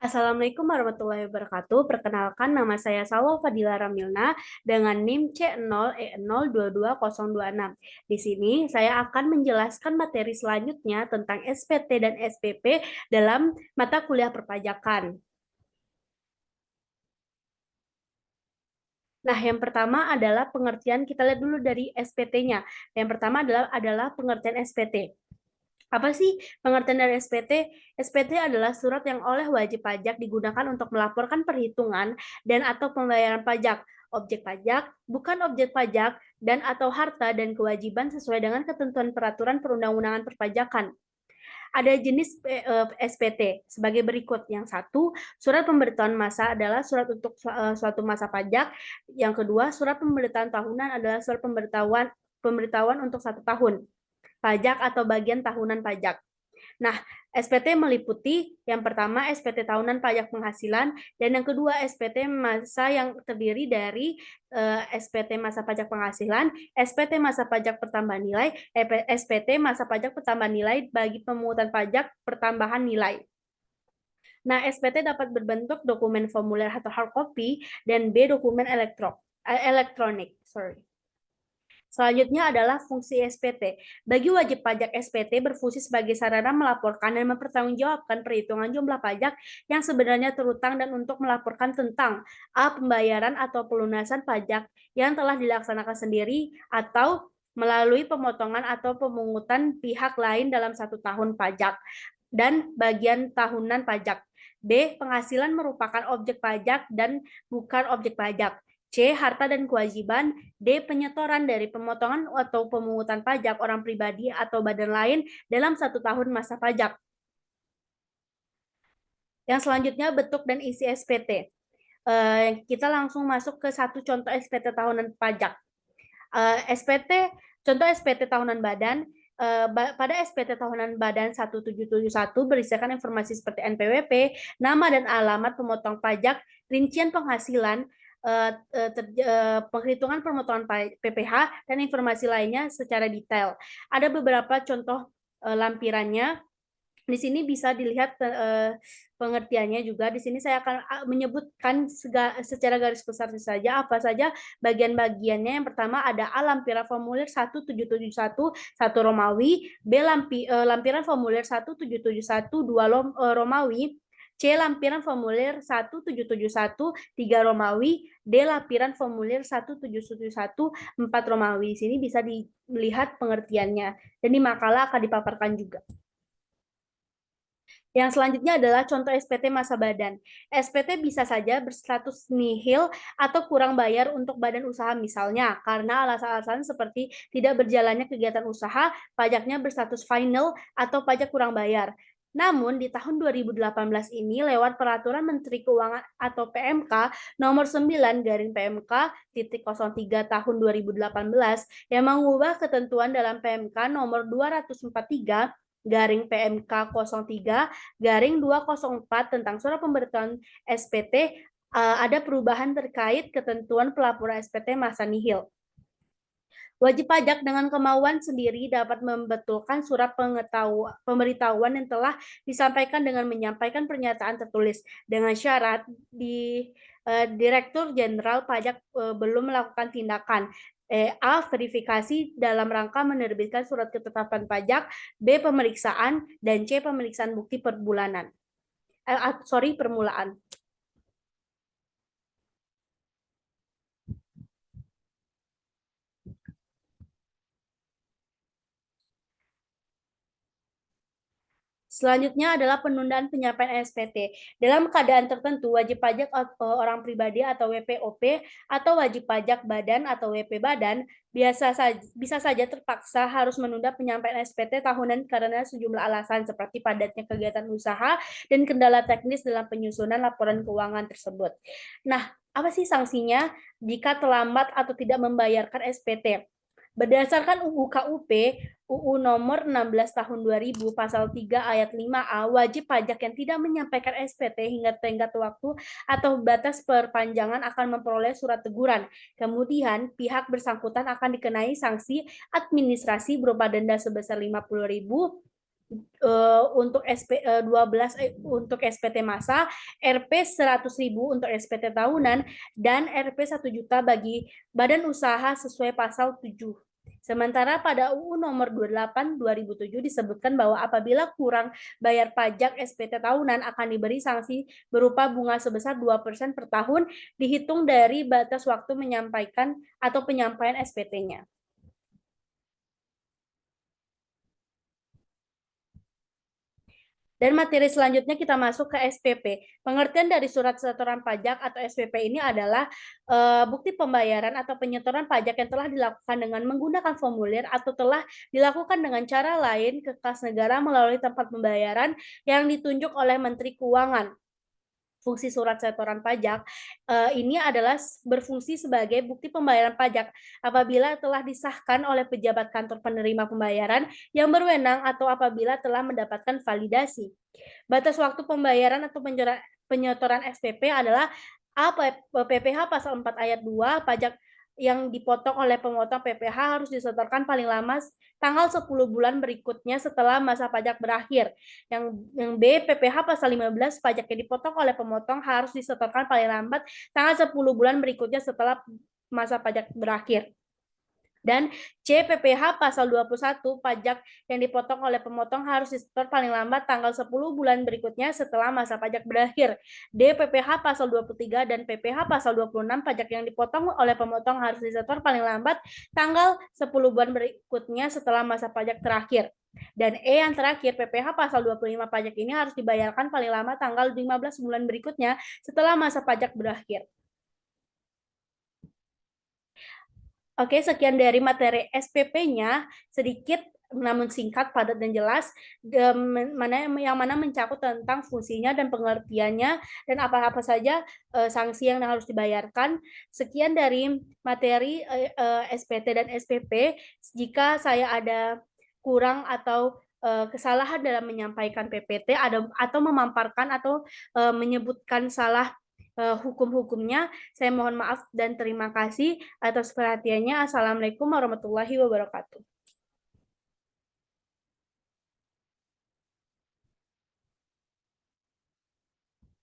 Assalamualaikum warahmatullahi wabarakatuh. Perkenalkan, nama saya Salwa Fadila Ramilna dengan NIM C0E0220226. Di sini saya akan menjelaskan materi selanjutnya tentang SPT dan SPP dalam mata kuliah perpajakan. Nah, yang pertama adalah pengertian, kita lihat dulu dari SPT-nya. Yang pertama adalah pengertian SPT. Apa sih pengertian dari SPT? SPT adalah surat yang oleh wajib pajak digunakan untuk melaporkan perhitungan dan atau pembayaran pajak, objek pajak, bukan objek pajak, dan atau harta dan kewajiban sesuai dengan ketentuan peraturan perundang-undangan perpajakan. Ada jenis SPT sebagai berikut. Yang satu, surat pemberitahuan masa adalah surat untuk suatu masa pajak. Yang kedua, surat pemberitahuan tahunan adalah surat pemberitahuan untuk 1 tahun pajak atau bagian tahunan pajak. Nah, SPT meliputi yang pertama SPT tahunan pajak penghasilan dan yang kedua SPT masa yang terdiri dari SPT masa pajak penghasilan, SPT masa pajak pertambahan nilai, SPT masa pajak pertambahan nilai bagi pemungutan pajak pertambahan nilai. Nah, SPT dapat berbentuk dokumen formulir atau hard copy dan B dokumen elektronik. Selanjutnya adalah fungsi SPT. Bagi wajib pajak, SPT berfungsi sebagai sarana melaporkan dan mempertanggungjawabkan perhitungan jumlah pajak yang sebenarnya terutang dan untuk melaporkan tentang A. Pembayaran atau pelunasan pajak yang telah dilaksanakan sendiri atau melalui pemotongan atau pemungutan pihak lain dalam 1 tahun pajak dan bagian tahunan pajak. B. Penghasilan merupakan objek pajak dan bukan objek pajak. C. Harta dan kewajiban. D. Penyetoran dari pemotongan atau pemungutan pajak orang pribadi atau badan lain dalam 1 tahun masa pajak. Yang selanjutnya, bentuk dan isi SPT. Kita langsung masuk ke satu contoh SPT tahunan pajak. Contoh SPT tahunan badan. Pada SPT tahunan badan 1771 berisikan informasi seperti NPWP, nama dan alamat pemotong pajak, rincian penghasilan, penghitungan pemotongan PPh, dan informasi lainnya secara detail. Ada beberapa contoh lampirannya. Di sini bisa dilihat pengertiannya juga. Di sini saya akan menyebutkan secara garis besar saja apa saja bagian-bagiannya. Yang pertama ada A. Lampiran formulir 1771 1 Romawi, B. Lampiran formulir 1771 2 Romawi, C. Lampiran formulir 1771 3 Romawi, D. Lampiran formulir 1771 4 Romawi. Di sini bisa dilihat pengertiannya. Dan di makalah akan dipaparkan juga. Yang selanjutnya adalah contoh SPT masa badan. SPT bisa saja berstatus nihil atau kurang bayar untuk badan usaha misalnya karena alasan-alasan seperti tidak berjalannya kegiatan usaha, pajaknya berstatus final, atau pajak kurang bayar. Namun di tahun 2018 ini lewat Peraturan Menteri Keuangan atau PMK nomor 9/PMK-03 tahun 2018 yang mengubah ketentuan dalam PMK nomor 243 PMK 03 204 tentang surat pemberitahuan SPT, ada perubahan terkait ketentuan pelaporan SPT masa nihil. Wajib pajak dengan kemauan sendiri dapat membetulkan surat pemberitahuan yang telah disampaikan dengan menyampaikan pernyataan tertulis dengan syarat Direktur Jenderal Pajak belum melakukan tindakan. A. Verifikasi dalam rangka menerbitkan surat ketetapan pajak, B. Pemeriksaan, dan C. Pemeriksaan bukti permulaan. Selanjutnya adalah penundaan penyampaian SPT. Dalam keadaan tertentu, wajib pajak orang pribadi atau WPOP atau wajib pajak badan atau WP badan bisa saja terpaksa harus menunda penyampaian SPT tahunan karena sejumlah alasan seperti padatnya kegiatan usaha dan kendala teknis dalam penyusunan laporan keuangan tersebut. Nah, apa sih sanksinya jika terlambat atau tidak membayarkan SPT? Berdasarkan UU KUP, UU nomor 16 tahun 2000 pasal 3 ayat 5A, wajib pajak yang tidak menyampaikan SPT hingga tenggat waktu atau batas perpanjangan akan memperoleh surat teguran. Kemudian, pihak bersangkutan akan dikenai sanksi administrasi berupa denda sebesar 50.000 untuk 12 untuk SPT masa, Rp 100.000 untuk SPT tahunan, dan Rp 1 juta bagi badan usaha sesuai pasal 7. Sementara pada UU nomor 28 2007 disebutkan bahwa apabila kurang bayar pajak SPT tahunan akan diberi sanksi berupa bunga sebesar 2% per tahun dihitung dari batas waktu menyampaikan atau penyampaian SPT-nya. Dan materi selanjutnya kita masuk ke SPP. Pengertian dari surat setoran pajak atau SPP ini adalah bukti pembayaran atau penyetoran pajak yang telah dilakukan dengan menggunakan formulir atau telah dilakukan dengan cara lain ke kas negara melalui tempat pembayaran yang ditunjuk oleh Menteri Keuangan. Fungsi surat setoran pajak ini adalah berfungsi sebagai bukti pembayaran pajak apabila telah disahkan oleh pejabat kantor penerima pembayaran yang berwenang atau apabila telah mendapatkan validasi. Batas waktu pembayaran atau penyetoran SPP adalah PPh pasal 4 ayat 2, pajak yang dipotong oleh pemotong PPh harus disetorkan paling lama tanggal 10 bulan berikutnya setelah masa pajak berakhir. Yang B, PPh pasal 15, pajak yang dipotong oleh pemotong harus disetorkan paling lambat tanggal 10 bulan berikutnya setelah masa pajak berakhir. Dan C, PPh pasal 21, pajak yang dipotong oleh pemotong harus disetor paling lambat tanggal 10 bulan berikutnya setelah masa pajak berakhir. D, PPh pasal 23 dan PPh pasal 26, pajak yang dipotong oleh pemotong harus disetor paling lambat tanggal 10 bulan berikutnya setelah masa pajak terakhir. Dan E yang terakhir, PPh pasal 25, pajak ini harus dibayarkan paling lama tanggal 15 bulan berikutnya setelah masa pajak berakhir. Oke, sekian dari materi SPP-nya, sedikit namun singkat, padat dan jelas, yang mana mencakup tentang fungsinya dan pengertiannya dan apa-apa saja sanksi yang harus dibayarkan. Sekian dari materi SPT dan SPP. Jika saya ada kurang atau kesalahan dalam menyampaikan PPT atau memamparkan atau menyebutkan salah hukum-hukumnya, saya mohon maaf dan terima kasih atas perhatiannya. Assalamualaikum warahmatullahi wabarakatuh.